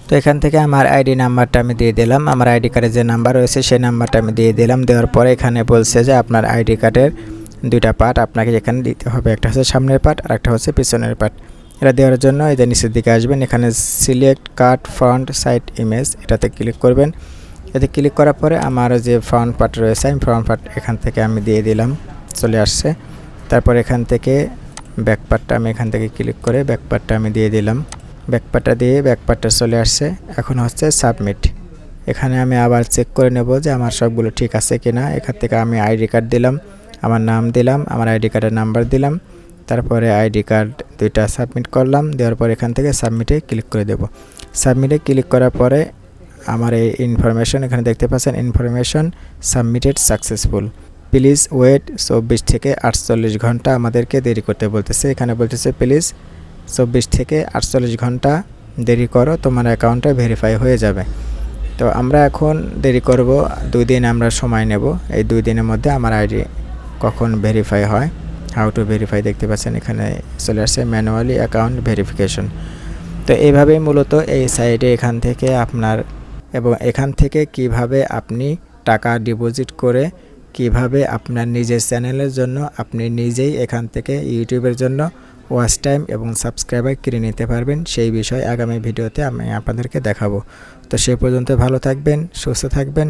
তো এখান থেকে আমার আইডি নাম্বারটা আমি দিয়ে দিলাম, আমার আইডি কার্ডে যে নাম্বার রয়েছে সেই নাম্বারটা আমি দিয়ে দিলাম। দেওয়ার পরে এখানে বলছে যে আপনার আইডি কার্ডের দুইটা পার্ট আপনাকে এখানে দিতে হবে, একটা হচ্ছে সামনের পার্ট আর একটা হচ্ছে পিছনের পার্ট। এটা দেওয়ার জন্য এই যে নিচের দিকে আসবেন, এখানে select card front side image এটাতে ক্লিক করবেন। এতে ক্লিক করার পরে আমার যে ফ্রন্ট পার্ট রয়েছে আমি ফ্রন্ট পার্ট এখান থেকে আমি দিয়ে দিলাম, চলে আসছে। তারপর এখান থেকে ব্যাক পার্টটা আমি এখান থেকে ক্লিক করে ব্যাক পার্টটা আমি দিয়ে দিলাম, ব্যাক পার্টটা দিয়ে ব্যাক পার্টটা চলে আসছে। এখন হচ্ছে সাবমিট। এখানে আমি আবার চেক করে নেব যে আমার সবগুলো ঠিক আছে কিনা। এখান থেকে আমি আইডি কার্ড দিলাম, আমার নাম দিলাম, আমার আইডি কার্ডের নাম্বার দিলাম, তারপরে আইডি কার্ড দুইটা সাবমিট করলাম। দেওয়ার পর এখান থেকে সাবমিটে ক্লিক করে দেব। সাবমিটে ক্লিক করার পরে আমার এই ইনফরমেশন এখানে দেখতে পাচ্ছেন, information submitted successful, please wait 24 থেকে 48 ঘন্টা আমাদেরকে দেরি করতে বলতেছে। এখানে বলতেছে প্লিজ 24 থেকে 48 ঘন্টা দেরি করো, তোমার অ্যাকাউন্টটা ভেরিফাই হয়ে যাবে। তো আমরা এখন দেরি করব 2 দিন আমরা সময় নেব। এই 2 দিনের মধ্যে আমার আইডি কখন ভেরিফাই হয়, হাউ টু ভেরিফাই দেখতে পাচ্ছেন এখানে চলে আসছে ম্যানুয়ালি অ্যাকাউন্ট ভেরিফিকেশন। তো এইভাবেই মূলত এই সাইটে এখান থেকে আপনার এবং এখান থেকে কিভাবে আপনি টাকা ডিপোজিট করে কিভাবে আপনার নিজের চ্যানেলের জন্য আপনি নিজেই এখান থেকে ইউটিউবের জন্য ওয়াচ টাইম এবং সাবস্ক্রাইবার কিনে নিতে পারবেন, সেই বিষয়ে আগামী ভিডিওতে আমি আপনাদেরকে দেখাবো। তো সে পর্যন্ত ভালো থাকবেন, সুস্থ থাকবেন।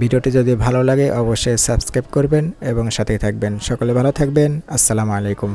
ভিডিওটি যদি ভালো লাগে অবশ্যই সাবস্ক্রাইব করবেন এবং সাথেই থাকবেন। সকলে ভালো থাকবেন। আসসালামু আলাইকুম।